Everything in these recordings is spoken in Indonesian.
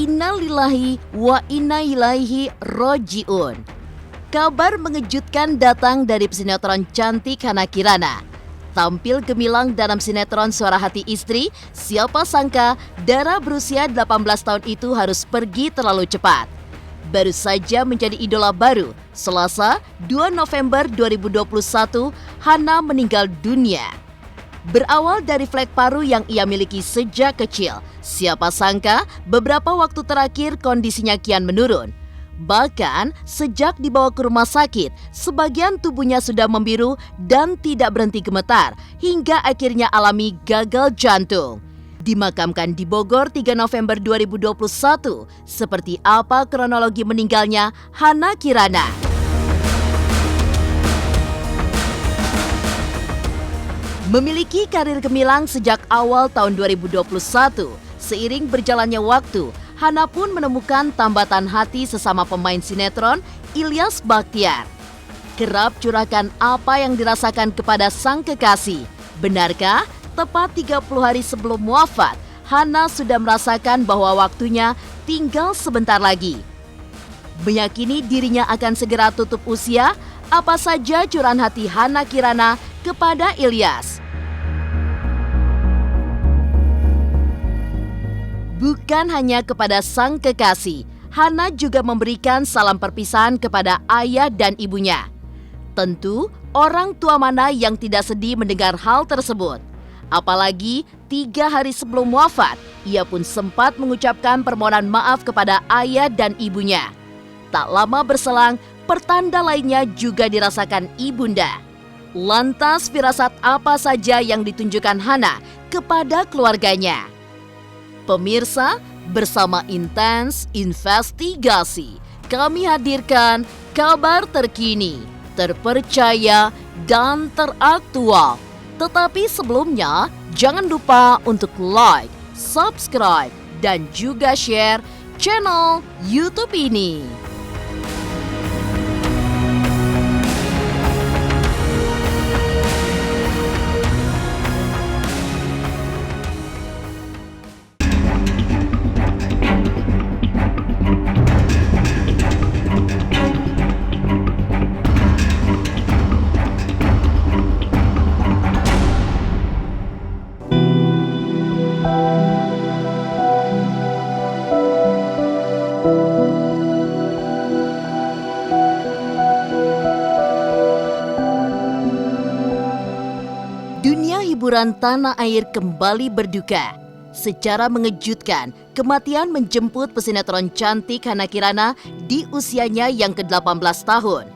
Innalillahi wa inna ilaihi roji'un. Kabar mengejutkan datang dari pesinetron cantik Hana Kirana. Tampil gemilang dalam sinetron Suara Hati Istri, siapa sangka Dara berusia 18 tahun itu harus pergi terlalu cepat. Baru saja menjadi idola baru, Selasa 2 November 2021, Hana meninggal dunia. Berawal dari flek paru yang ia miliki sejak kecil, siapa sangka beberapa waktu terakhir kondisinya kian menurun. Bahkan sejak dibawa ke rumah sakit, sebagian tubuhnya sudah membiru dan tidak berhenti gemetar hingga akhirnya alami gagal jantung. Dimakamkan di Bogor 3 November 2021. Seperti apa kronologi meninggalnya Hana Kirana? Memiliki karir gemilang sejak awal tahun 2021, seiring berjalannya waktu, Hana pun menemukan tambatan hati sesama pemain sinetron, Ilyas Bachtiar. Kerap curahkan apa yang dirasakan kepada sang kekasih. Benarkah tepat 30 hari sebelum wafat, Hana sudah merasakan bahwa waktunya tinggal sebentar lagi? Meyakini dirinya akan segera tutup usia, apa saja curahan hati Hana Kirana kepada Ilyas? Bukan hanya kepada sang kekasih, Hana juga memberikan salam perpisahan kepada ayah dan ibunya. Tentu, orang tua mana yang tidak sedih mendengar hal tersebut? Apalagi 3 hari sebelum wafat, ia pun sempat mengucapkan permohonan maaf kepada ayah dan ibunya. Tak lama berselang, pertanda lainnya juga dirasakan ibunda. Lantas firasat apa saja yang ditunjukkan Hana kepada keluarganya? Pemirsa, bersama Intens Investigasi, kami hadirkan kabar terkini, terpercaya, dan teraktual. Tetapi sebelumnya, jangan lupa untuk like, subscribe, dan juga share channel YouTube ini. Dunia hiburan tanah air kembali berduka. Secara mengejutkan, kematian menjemput pesinetron cantik Hana Kirana di usianya yang ke-18 tahun.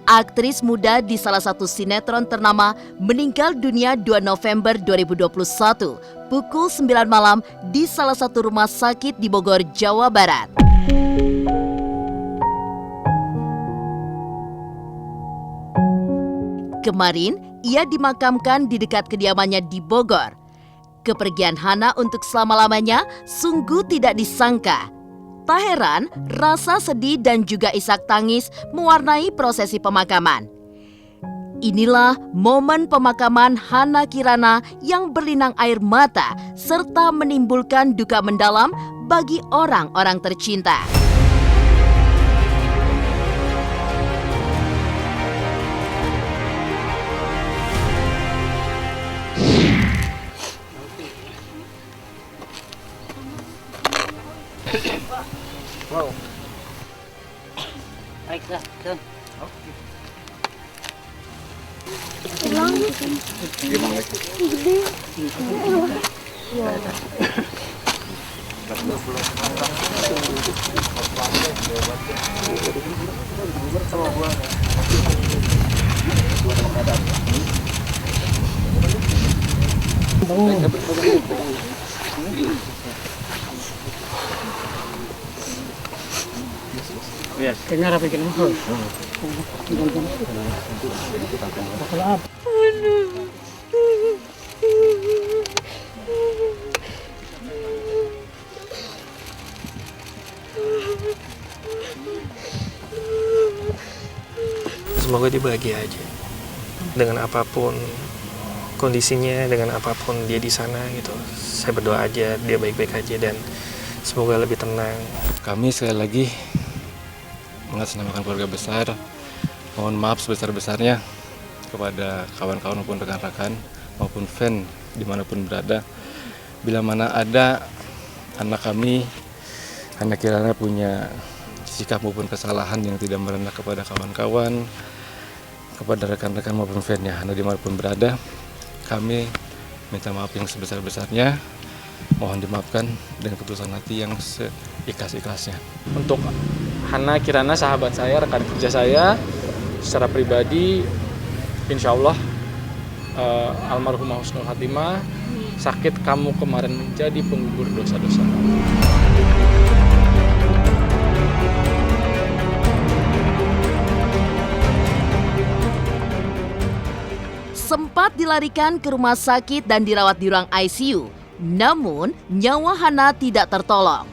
Aktris muda di salah satu sinetron ternama meninggal dunia 2 November 2021, pukul 9 malam di salah satu rumah sakit di Bogor, Jawa Barat. Kemarin, ia dimakamkan di dekat kediamannya di Bogor. Kepergian Hana untuk selama-lamanya sungguh tidak disangka. Tak heran, rasa sedih dan juga isak tangis mewarnai prosesi pemakaman. Inilah momen pemakaman Hana Kirana yang berlinang air mata serta menimbulkan duka mendalam bagi orang-orang tercinta. Wow. Baiklah, Don. Yes. Kayaknya rapi kan. Semoga dia bahagia aja dengan apapun kondisinya, dengan apapun dia di sana gitu. Saya berdoa aja dia baik-baik aja dan semoga lebih tenang. Kami sekali lagi mengatasnamakan keluarga besar, mohon maaf sebesar-besarnya kepada kawan-kawan maupun rekan-rekan maupun fan dimanapun berada. Bila mana ada anak kami, anak Kirana punya sikap maupun kesalahan yang tidak merendah kepada kawan-kawan, kepada rekan-rekan maupun fan-nya, Hana dimanapun berada, kami minta maaf yang sebesar-besarnya. Mohon dimaafkan dengan ketulusan hati yang seikhlas-ikhlasnya. Untuk Hana Kirana, sahabat saya, rekan kerja saya, secara pribadi, insya Allah almarhumah husnul khatimah, sakit kamu kemarin menjadi penggugur dosa-dosa. Sempat dilarikan ke rumah sakit dan dirawat di ruang ICU, namun nyawa Hana tidak tertolong.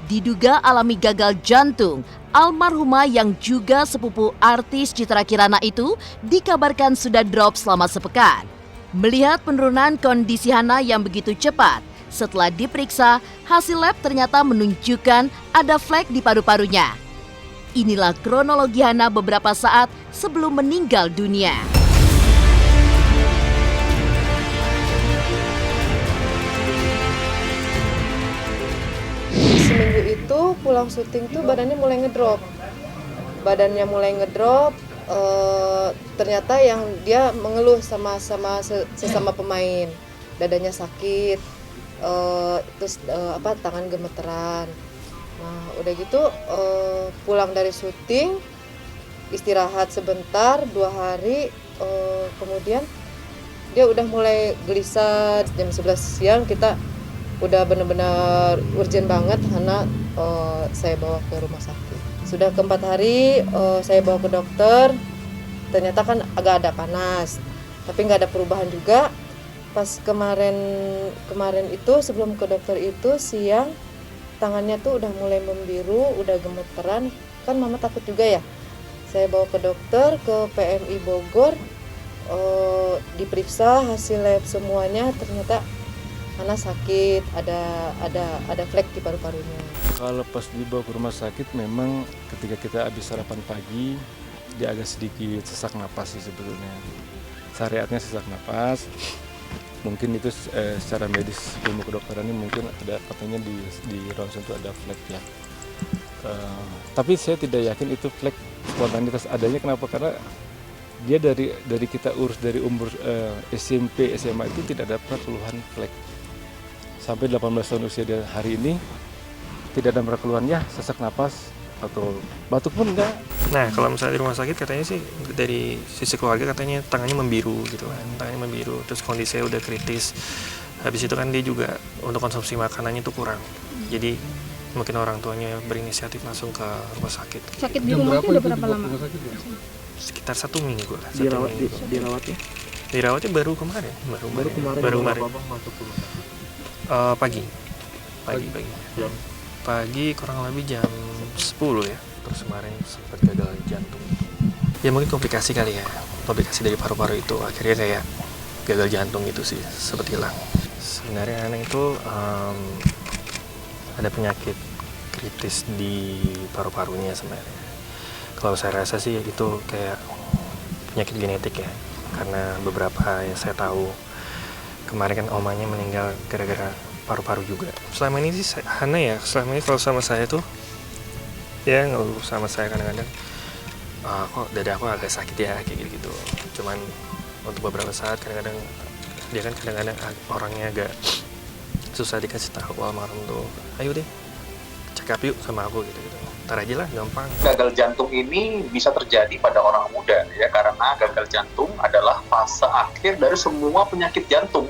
Diduga alami gagal jantung, almarhumah yang juga sepupu artis Citra Kirana itu dikabarkan sudah drop selama sepekan. Melihat penurunan kondisi Hana yang begitu cepat, setelah diperiksa, hasil lab ternyata menunjukkan ada flek di paru-parunya. Inilah kronologi Hana beberapa saat sebelum meninggal dunia. Seminggu itu pulang syuting tuh badannya mulai ngedrop. Ternyata yang dia mengeluh sama sesama pemain, dadanya sakit, tangan gemeteran. Nah udah gitu pulang dari syuting, istirahat sebentar 2 hari, kemudian dia udah mulai gelisah. Jam 11 siang kita udah benar-benar urgent banget Hana, saya bawa ke rumah sakit. Sudah ke 4 hari saya bawa ke dokter, ternyata kan agak ada panas, tapi nggak ada perubahan juga. Pas kemarin itu sebelum ke dokter itu siang, tangannya tuh udah mulai membiru, udah gemeteran, kan mama takut juga ya. Saya bawa ke dokter, ke PMI Bogor, diperiksa hasil lab semuanya, ternyata Hana sakit, ada flek di paru-parunya. Kalau pas dibawa ke rumah sakit, memang ketika kita habis sarapan pagi, dia agak sedikit sesak napas sih sebetulnya. Syariatnya sesak napas. Mungkin itu secara medis, ilmu kedokteran ini mungkin ada, katanya di ronsen itu ada flek ya. Tapi saya tidak yakin itu flek spontanitas adanya. Kenapa? Karena dia dari kita urus dari umur SMP, SMA itu tidak ada pernah keluhan flek. Sampai 18 tahun usia dia hari ini tidak ada keluhannya sesak napas atau batuk pun enggak. Nah kalau misalnya di rumah sakit katanya sih dari sisi keluarga katanya tangannya membiru gitu kan, tangannya membiru, terus kondisinya udah kritis. Habis itu kan dia juga untuk konsumsi makanannya itu kurang, jadi mungkin orang tuanya berinisiatif langsung ke rumah sakit. Sakit di rumah udah berapa lama? Sekitar 1 minggu lah. Dirawatnya? Dirawatnya baru kemarin. Pagi kurang lebih jam 10 ya. Terus kemarin sempat gagal jantung. Ya mungkin komplikasi kali ya. Komplikasi dari paru-paru itu akhirnya kayak gagal jantung gitu sih, sempat hilang. Sebenarnya anak itu ada penyakit kritis di paru-parunya sebenarnya. Kalau saya rasa sih itu kayak penyakit genetik ya. Karena beberapa yang saya tahu kemarin kan omanya meninggal gara-gara paru-paru juga. Selama ini sih Hana ya, selama ini kalau sama saya tuh ya ngeluh sama saya kadang-kadang, kok dada aku agak sakit ya kayak gitu. Cuman untuk beberapa saat kadang-kadang dia kan kadang-kadang orangnya agak susah dikasih tahu almarhum tuh, ayo deh check up yuk sama aku gitu. Ntar aja lah, gampang. Gagal jantung ini bisa terjadi pada orang muda ya, karena gagal jantung adalah fase akhir dari semua penyakit jantung.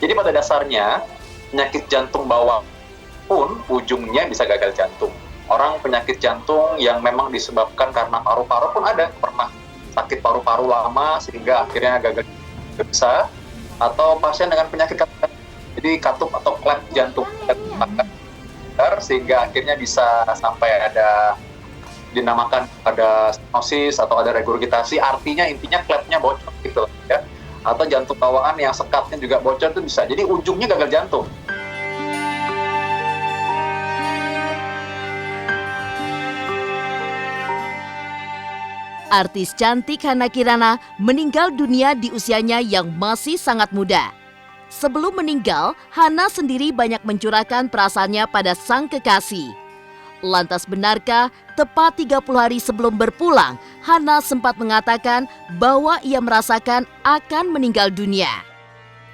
Jadi pada dasarnya penyakit jantung bawaan pun ujungnya bisa gagal jantung. Orang penyakit jantung yang memang disebabkan karena paru-paru pun ada, pernah sakit paru-paru lama sehingga akhirnya gagal bisa, atau pasien dengan penyakit jadi katup atau klep jantung sehingga akhirnya bisa sampai ada dinamakan ada stenosis atau ada regurgitasi, artinya intinya klepnya bocor gitu ya, atau jantung bawaan yang sekatnya juga bocor itu bisa, jadi ujungnya gagal jantung. Artis cantik Hana Kirana meninggal dunia di usianya yang masih sangat muda. Sebelum meninggal, Hana sendiri banyak mencurahkan perasaannya pada sang kekasih. Lantas benarkah tepat 30 hari sebelum berpulang, Hana sempat mengatakan bahwa ia merasakan akan meninggal dunia?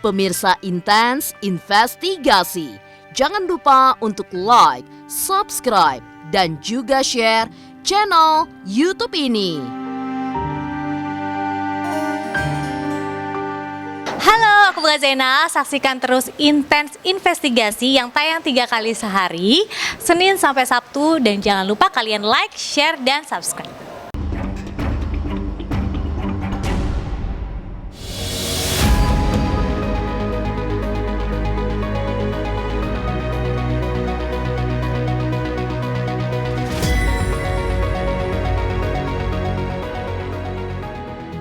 Pemirsa Intens Investigasi, jangan lupa untuk like, subscribe, dan juga share channel YouTube ini. Halo, aku Bunga Zena. Saksikan terus Intens Investigasi yang tayang 3 kali sehari, Senin sampai Sabtu. Dan jangan lupa kalian like, share, dan subscribe.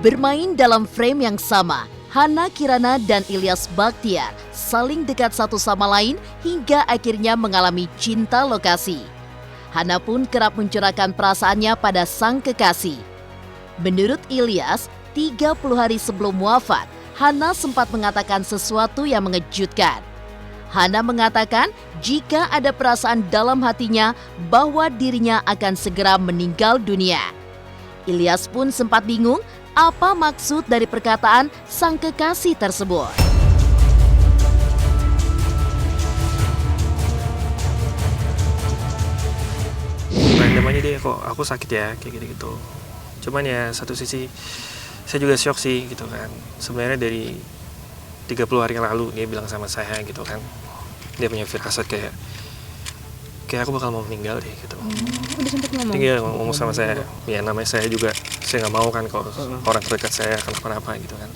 Bermain dalam frame yang sama, Hana Kirana dan Ilyas Bachtiar saling dekat satu sama lain hingga akhirnya mengalami cinta lokasi. Hana pun kerap mencurahkan perasaannya pada sang kekasih. Menurut Ilyas, 30 hari sebelum wafat, Hana sempat mengatakan sesuatu yang mengejutkan. Hana mengatakan jika ada perasaan dalam hatinya bahwa dirinya akan segera meninggal dunia. Ilyas pun sempat bingung apa maksud dari perkataan sang kekasih tersebut. Random aja deh kok aku sakit ya kayak gitu-gitu. Cuman ya satu sisi saya juga shock sih gitu kan. Sebenarnya dari 30 hari yang lalu dia bilang sama saya gitu kan. Dia punya firasat kayak aku bakal mau meninggal deh gitu. Udah sempet ngomong? Dia ngomong sama saya, ya namanya saya juga, saya nggak mau kan kalau orang terdekat saya kenapa-napa gitu kan.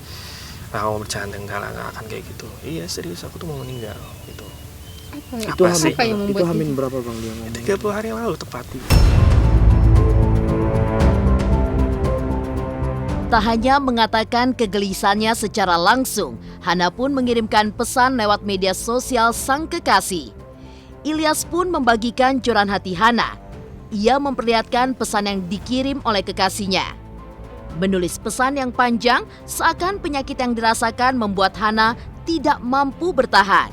Nah kalau mau bercanda enggak lah, nggak akan kayak gitu. Iya serius, aku tuh mau meninggal gitu. Apa yang membuat itu hamin berapa bang dia ngomong? 30 hari yang lalu tepat. Tak hanya mengatakan kegelisahannya secara langsung, Hana pun mengirimkan pesan lewat media sosial sang kekasih. Ilyas pun membagikan curahan hati Hana. Ia memperlihatkan pesan yang dikirim oleh kekasihnya. Menulis pesan yang panjang, seakan penyakit yang dirasakan membuat Hana tidak mampu bertahan.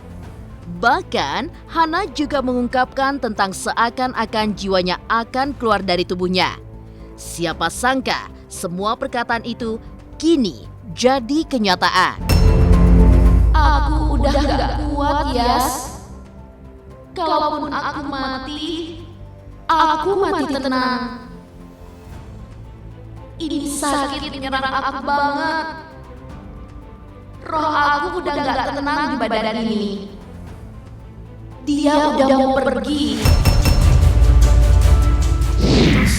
Bahkan, Hana juga mengungkapkan tentang seakan-akan jiwanya akan keluar dari tubuhnya. Siapa sangka, semua perkataan itu kini jadi kenyataan. Aku udah gak kuat, Yas. Kalaupun aku mati tenang. Ini sakit menyerang aku banget. Roh aku udah gak tenang di badan ini. Dia udah mau pergi. Terus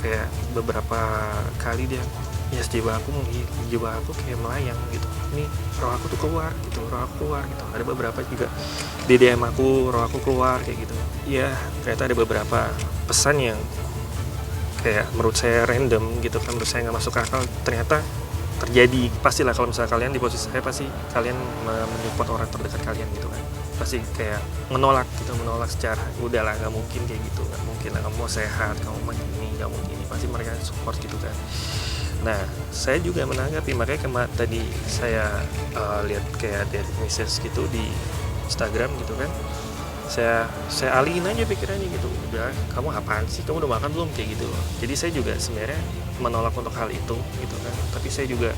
kayak beberapa kali dia jiwa aku kayak melayang gitu. Ini roh aku tuh keluar gitu, Ada beberapa juga di DM aku, roh aku keluar kayak gitu. Iya, ternyata ada beberapa pesan yang kayak menurut saya random gitu kan, menurut saya nggak masuk akal, ternyata terjadi. Pastilah kalau misalnya kalian di posisi saya, pasti kalian menyupport orang terdekat kalian gitu kan. Pasti kayak menolak secara udahlah, nggak mungkin kayak gitu, nggak mungkin lah, kamu mau sehat, kamu mau ini, nggak mungkin ini, pasti mereka support gitu kan. Nah, saya juga menanggapi, makanya tadi saya lihat kayak dari message gitu di Instagram gitu kan, saya alihin aja pikirannya gitu, udah kamu apaan sih, kamu udah makan belum, kayak gitu loh. Jadi saya juga sebenarnya menolak untuk hal itu gitu kan, tapi saya juga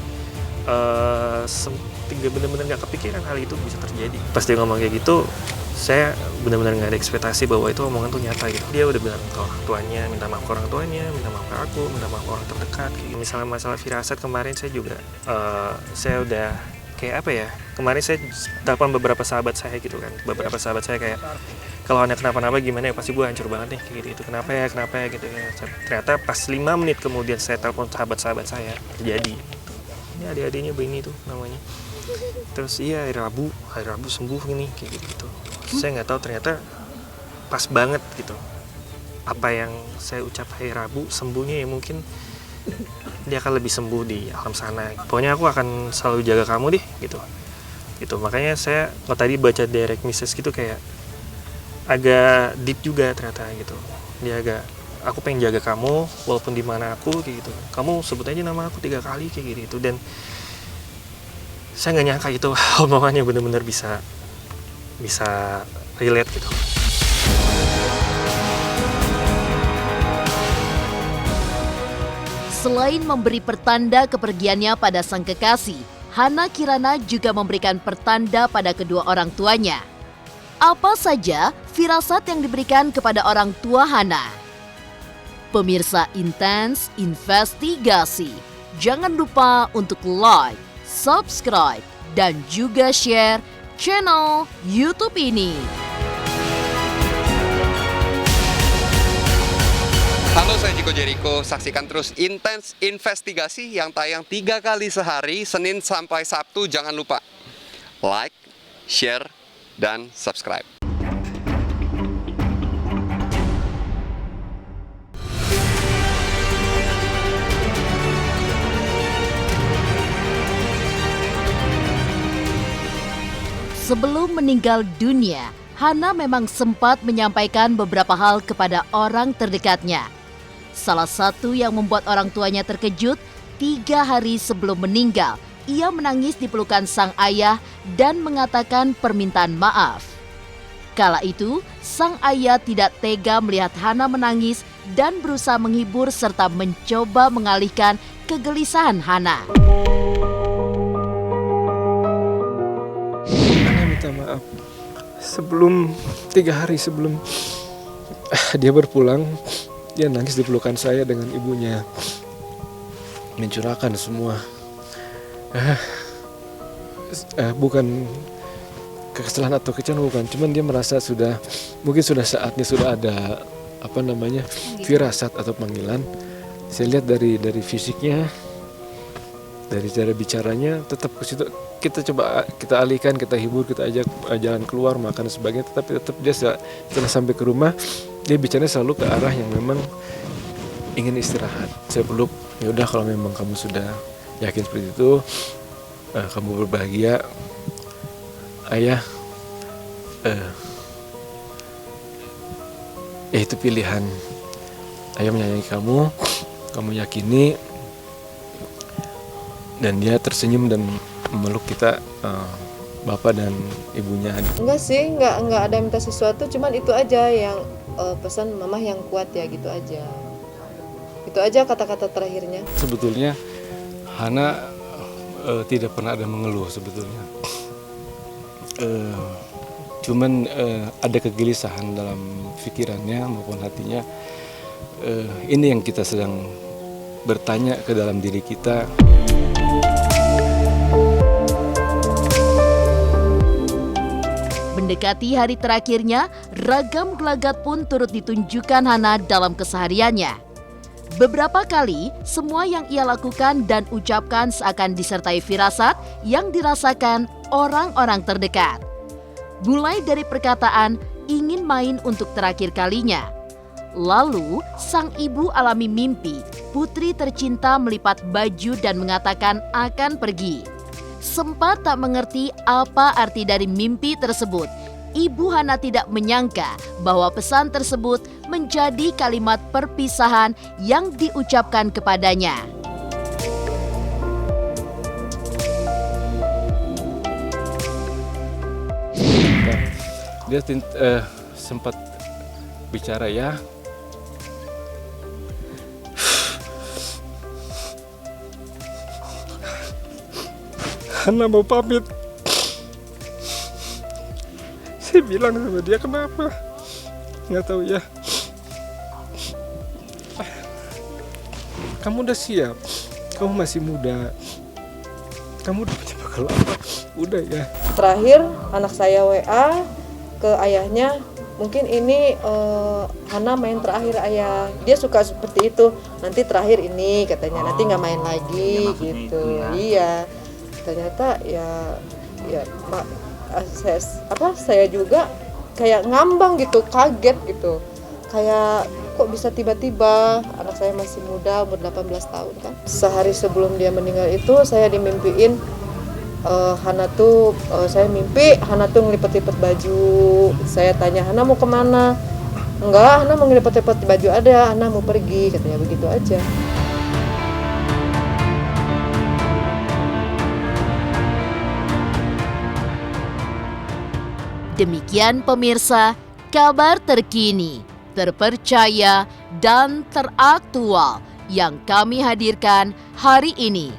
benar-benar nggak kepikiran hal itu bisa terjadi. Pas dia ngomong kayak gitu, saya benar-benar nggak ada ekspektasi bahwa itu omongan tuh nyata gitu. Dia udah bilang ke orang tuanya, minta maaf ke orang tuanya, minta maaf ke aku, minta maaf ke orang terdekat. Misalnya masalah firasat kemarin saya juga, saya udah kayak apa ya, kemarin saya telepon beberapa sahabat saya gitu kan. Beberapa sahabat saya kayak, kalau ada kenapa-napa gimana ya, pasti gue hancur banget nih kayak gitu. Kenapa ya gitu ya. Ternyata pas 5 menit kemudian saya telepon sahabat-sahabat saya, terjadi. Ini adik-adiknya begini tuh namanya. Terus iya hari Rabu sembuh gini kayak gitu. Saya nggak tahu, ternyata pas banget gitu. Apa yang saya ucap hari Rabu sembuhnya ya, mungkin dia akan lebih sembuh di alam sana. Pokoknya aku akan selalu jaga kamu deh gitu. Makanya saya kalau tadi baca direct message gitu kayak agak deep juga ternyata gitu. Dia agak aku pengen jaga kamu walaupun di mana aku kayak gitu. Kamu sebut aja nama aku 3 kali kayak gitu. Dan saya nggak nyangka itu omongannya bener-bener bisa relate gitu. Selain memberi pertanda kepergiannya pada sang kekasih, Hana Kirana juga memberikan pertanda pada kedua orang tuanya. Apa saja firasat yang diberikan kepada orang tua Hana? Pemirsa Intens Investigasi, jangan lupa untuk like, subscribe, dan juga share channel YouTube ini. Halo, saya Jiko Jericho. Saksikan terus Intens Investigasi yang tayang 3 kali sehari, Senin sampai Sabtu. Jangan lupa like, share, dan subscribe. Sebelum meninggal dunia, Hana memang sempat menyampaikan beberapa hal kepada orang terdekatnya. Salah satu yang membuat orang tuanya terkejut, 3 hari sebelum meninggal, ia menangis di pelukan sang ayah dan mengatakan permintaan maaf. Kala itu, sang ayah tidak tega melihat Hana menangis dan berusaha menghibur serta mencoba mengalihkan kegelisahan Hana. Hana minta maaf. Sebelum 3 hari sebelum dia berpulang, dia nangis di pelukan saya dengan ibunya, mencurahkan semua. Bukan kesalahan atau kecewa, bukan, cuman dia merasa mungkin sudah saatnya, sudah ada firasat atau panggilan. Saya lihat dari fisiknya, dari cara bicaranya, tetap ke situ. Kita alihkan, kita hibur, kita ajak jalan keluar, makan dan sebagainya. Tetapi tetap dia setelah sampai ke rumah, dia bicaranya selalu ke arah yang memang ingin istirahat. Saya peluk, ya udah kalau memang kamu sudah yakin seperti itu, kamu berbahagia, ayah, itu pilihan. Ayah menyayangi kamu, kamu yakini. Dan dia tersenyum dan memeluk kita, bapak dan ibunya. Enggak sih, enggak ada minta sesuatu, cuman itu aja yang pesan mama yang kuat ya, gitu aja. Itu aja kata-kata terakhirnya. Sebetulnya Hana tidak pernah ada mengeluh sebetulnya. Cuman ada kegelisahan dalam pikirannya maupun hatinya. Ini yang kita sedang bertanya ke dalam diri kita. Mendekati hari terakhirnya, ragam gelagat pun turut ditunjukkan Hana dalam kesehariannya. Beberapa kali, semua yang ia lakukan dan ucapkan seakan disertai firasat yang dirasakan orang-orang terdekat. Mulai dari perkataan ingin main untuk terakhir kalinya. Lalu, sang ibu alami mimpi, putri tercinta melipat baju dan mengatakan akan pergi. Sempat tak mengerti apa arti dari mimpi tersebut, Ibu Hana tidak menyangka bahwa pesan tersebut menjadi kalimat perpisahan yang diucapkan kepadanya. Dia sempat bicara, ya, Hana mau pamit. Saya bilang sama dia, kenapa? Nggak tahu ya. Kamu udah siap, kamu masih muda, kamu udah punya bekal apa? Udah ya. Terakhir anak saya WA ke ayahnya, mungkin ini Hana main terakhir ayah. Dia suka seperti itu. Nanti terakhir ini katanya, nanti nggak main lagi gitu. Iya. Ternyata ya Pak, saya juga kayak ngambang gitu, kaget gitu. Kayak kok bisa tiba-tiba, anak saya masih muda, umur 18 tahun kan. Sehari sebelum dia meninggal itu saya dimimpiin saya mimpi Hana tuh ngelipet-lipet baju. Saya tanya, Hana mau kemana? Enggak, Hana mau ngelepot-lepot baju ada, Hana mau pergi, katanya begitu aja. Demikian pemirsa, kabar terkini, terpercaya, dan teraktual yang kami hadirkan hari ini.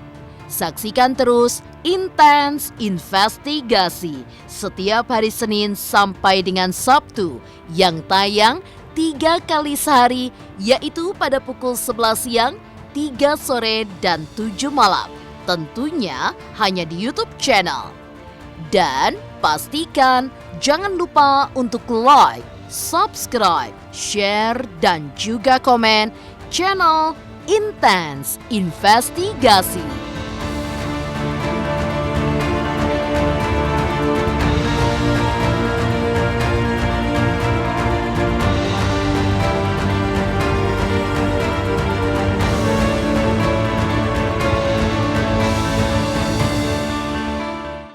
Saksikan terus Intens Investigasi setiap hari Senin sampai dengan Sabtu yang tayang 3 kali sehari, yaitu pada pukul 11 siang, 3 sore, dan 7 malam. Tentunya hanya di YouTube channel. Dan pastikan jangan lupa untuk like, subscribe, share, dan juga komen channel Intens Investigasi.